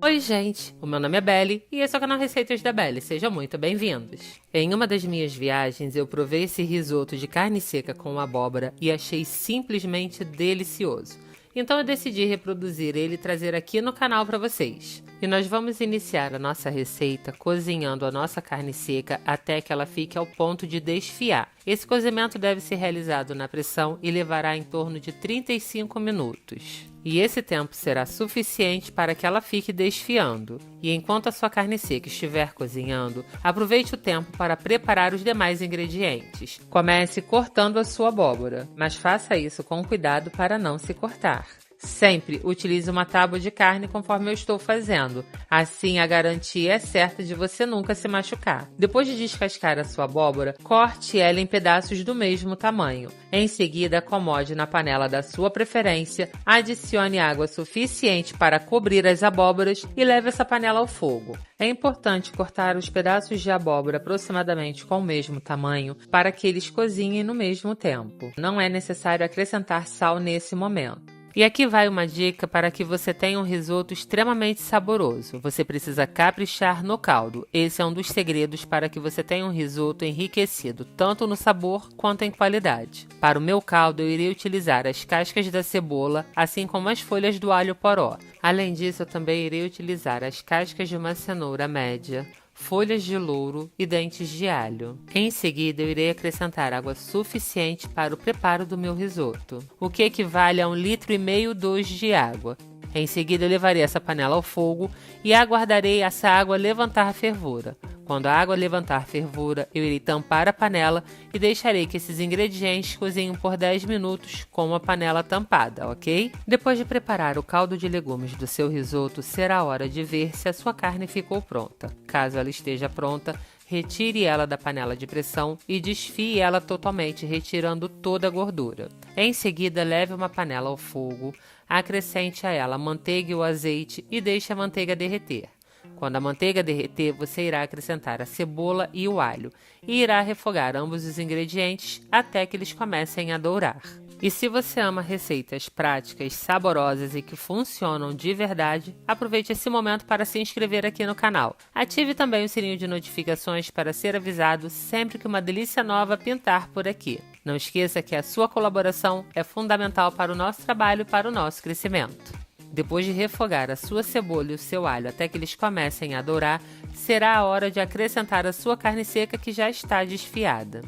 Oi gente, o meu nome é Belly e esse é o canal Receitas da Belly, sejam muito bem-vindos. Em uma das minhas viagens eu provei esse risoto de carne seca com abóbora e achei simplesmente delicioso. Então eu decidi reproduzir ele e trazer aqui no canal para vocês. E nós vamos iniciar a nossa receita cozinhando a nossa carne seca até que ela fique ao ponto de desfiar. Esse cozimento deve ser realizado na pressão e levará em torno de 35 minutos. E esse tempo será suficiente para que ela fique desfiando. E enquanto a sua carne seca estiver cozinhando, aproveite o tempo para preparar os demais ingredientes. Comece cortando a sua abóbora, mas faça isso com cuidado para não se cortar. Sempre utilize uma tábua de carne conforme eu estou fazendo, assim a garantia é certa de você nunca se machucar. Depois de descascar a sua abóbora, corte ela em pedaços do mesmo tamanho. Em seguida, acomode na panela da sua preferência, adicione água suficiente para cobrir as abóboras e leve essa panela ao fogo. É importante cortar os pedaços de abóbora aproximadamente com o mesmo tamanho para que eles cozinhem no mesmo tempo. Não é necessário acrescentar sal nesse momento. E aqui vai uma dica para que você tenha um risoto extremamente saboroso. Você precisa caprichar no caldo. Esse é um dos segredos para que você tenha um risoto enriquecido, tanto no sabor quanto em qualidade. Para o meu caldo, eu irei utilizar as cascas da cebola, assim como as folhas do alho poró. Além disso, eu também irei utilizar as cascas de uma cenoura média, folhas de louro e dentes de alho. Em seguida, eu irei acrescentar água suficiente para o preparo do meu risoto, o que equivale a 1,5 litros de água. Em seguida, eu levarei essa panela ao fogo e aguardarei essa água levantar a fervura. Quando a água levantar fervura, eu irei tampar a panela e deixarei que esses ingredientes cozinhem por 10 minutos com a panela tampada, ok? Depois de preparar o caldo de legumes do seu risoto, será a hora de ver se a sua carne ficou pronta. Caso ela esteja pronta, retire ela da panela de pressão e desfie ela totalmente, retirando toda a gordura. Em seguida, leve uma panela ao fogo, acrescente a ela a manteiga e o azeite e deixe a manteiga derreter. Quando a manteiga derreter, você irá acrescentar a cebola e o alho e irá refogar ambos os ingredientes até que eles comecem a dourar. E se você ama receitas práticas, saborosas e que funcionam de verdade, aproveite esse momento para se inscrever aqui no canal. Ative também o sininho de notificações para ser avisado sempre que uma delícia nova pintar por aqui. Não esqueça que a sua colaboração é fundamental para o nosso trabalho e para o nosso crescimento. Depois de refogar a sua cebola e o seu alho até que eles comecem a dourar, será a hora de acrescentar a sua carne seca que já está desfiada.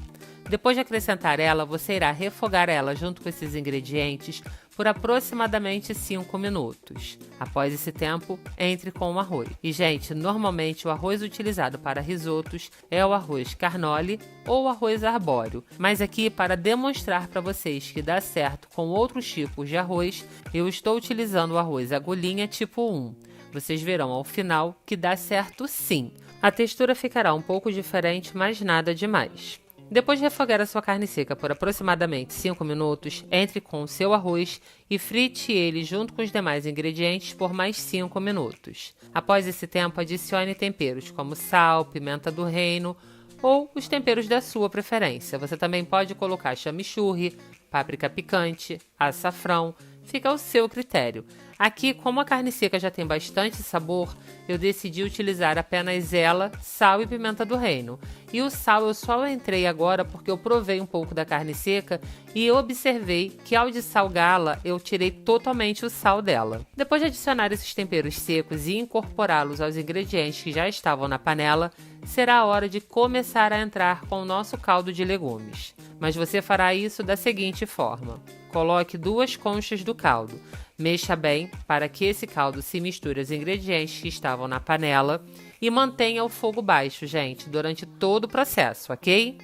Depois de acrescentar ela, você irá refogar ela junto com esses ingredientes por aproximadamente 5 minutos. Após esse tempo, entre com o arroz. E, gente, normalmente o arroz utilizado para risotos é o arroz carnole ou arroz arbóreo. Mas aqui, para demonstrar para vocês que dá certo com outros tipos de arroz, eu estou utilizando o arroz agulhinha tipo 1. Vocês verão ao final que dá certo sim. A textura ficará um pouco diferente, mas nada demais. Depois de refogar a sua carne seca por aproximadamente 5 minutos, entre com o seu arroz e frite ele junto com os demais ingredientes por mais 5 minutos. Após esse tempo, adicione temperos como sal, pimenta do reino ou os temperos da sua preferência. Você também pode colocar chimichurri, páprica picante, açafrão, fica ao seu critério. Aqui, como a carne seca já tem bastante sabor, eu decidi utilizar apenas ela, sal e pimenta do reino. E o sal eu só entrei agora porque eu provei um pouco da carne seca e eu observei que ao dessalgá-la, eu tirei totalmente o sal dela. Depois de adicionar esses temperos secos e incorporá-los aos ingredientes que já estavam na panela, será a hora de começar a entrar com o nosso caldo de legumes. Mas você fará isso da seguinte forma. Coloque 2 conchas do caldo. Mexa bem para que esse caldo se misture aos ingredientes que estavam na panela e mantenha o fogo baixo, gente, durante todo o processo, ok?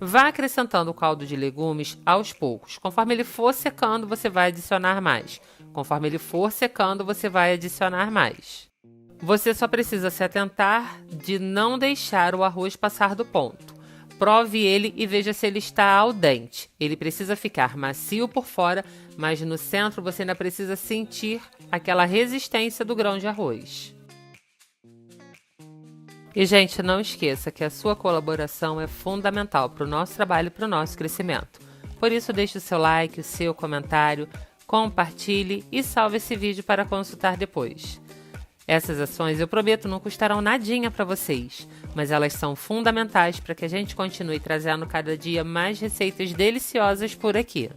Vá acrescentando o caldo de legumes aos poucos. Conforme ele for secando, você vai adicionar mais. Conforme ele for secando, você vai adicionar mais. Você só precisa se atentar de não deixar o arroz passar do ponto. Prove ele e veja se ele está al dente. Ele precisa ficar macio por fora, mas no centro você ainda precisa sentir aquela resistência do grão de arroz. E, gente, não esqueça que a sua colaboração é fundamental para o nosso trabalho e para o nosso crescimento. Por isso, deixe o seu like, o seu comentário, compartilhe e salve esse vídeo para consultar depois. Essas ações eu prometo não custarão nadinha para vocês, mas elas são fundamentais para que a gente continue trazendo cada dia mais receitas deliciosas por aqui.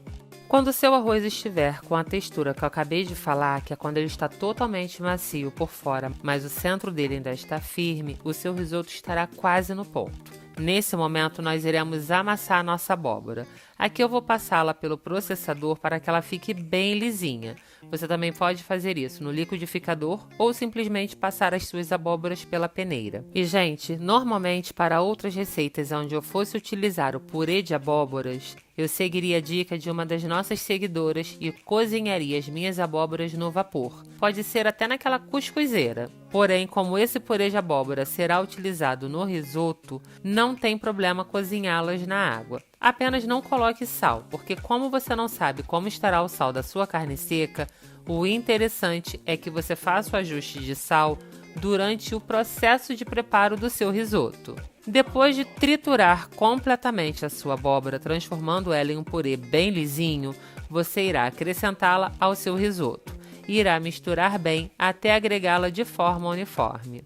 Quando o seu arroz estiver com a textura que eu acabei de falar, que é quando ele está totalmente macio por fora, mas o centro dele ainda está firme, o seu risoto estará quase no ponto. Nesse momento, nós iremos amassar a nossa abóbora. Aqui eu vou passá-la pelo processador para que ela fique bem lisinha. Você também pode fazer isso no liquidificador ou simplesmente passar as suas abóboras pela peneira. E, gente, normalmente para outras receitas onde eu fosse utilizar o purê de abóboras, eu seguiria a dica de uma das nossas seguidoras e cozinharia as minhas abóboras no vapor. Pode ser até naquela cuscuzeira. Porém, como esse purê de abóbora será utilizado no risoto, não tem problema cozinhá-las na água. Apenas não coloque sal, porque como você não sabe como estará o sal da sua carne seca, o interessante é que você faça o ajuste de sal durante o processo de preparo do seu risoto. Depois de triturar completamente a sua abóbora, transformando ela em um purê bem lisinho, você irá acrescentá-la ao seu risoto e irá misturar bem até agregá-la de forma uniforme.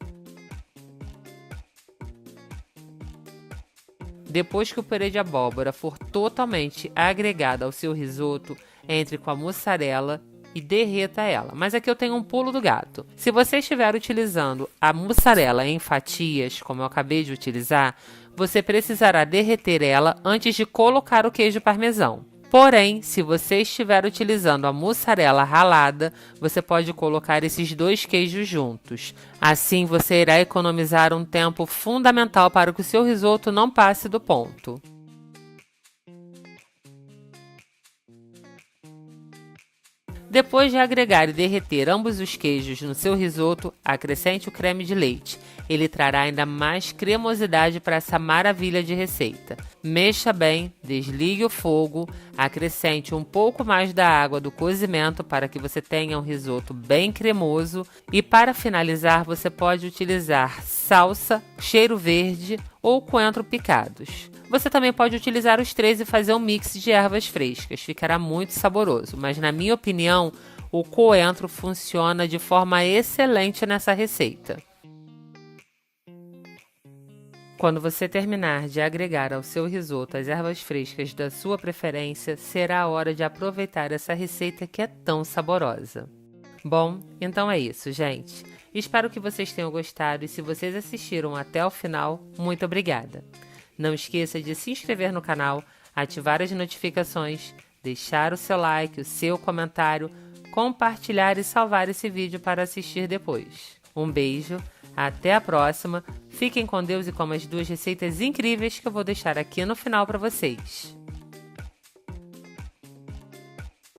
Depois que o purê de abóbora for totalmente agregado ao seu risoto, entre com a mussarela e derreta ela. Mas aqui eu tenho um pulo do gato. Se você estiver utilizando a mussarela em fatias, como eu acabei de utilizar, você precisará derreter ela antes de colocar o queijo parmesão. Porém, se você estiver utilizando a mussarela ralada, você pode colocar esses dois queijos juntos. Assim, você irá economizar um tempo fundamental para que o seu risoto não passe do ponto. Depois de agregar e derreter ambos os queijos no seu risoto, acrescente o creme de leite. Ele trará ainda mais cremosidade para essa maravilha de receita. Mexa bem, desligue o fogo, acrescente um pouco mais da água do cozimento para que você tenha um risoto bem cremoso. E para finalizar, você pode utilizar salsa, cheiro verde ou coentro picados. Você também pode utilizar os três e fazer um mix de ervas frescas, ficará muito saboroso, mas na minha opinião, o coentro funciona de forma excelente nessa receita. Quando você terminar de agregar ao seu risoto as ervas frescas da sua preferência, será a hora de aproveitar essa receita que é tão saborosa. Bom, então é isso, gente. Espero que vocês tenham gostado e se vocês assistiram até o final, muito obrigada. Não esqueça de se inscrever no canal, ativar as notificações, deixar o seu like, o seu comentário, compartilhar e salvar esse vídeo para assistir depois. Um beijo, até a próxima, fiquem com Deus e com as duas receitas incríveis que eu vou deixar aqui no final para vocês.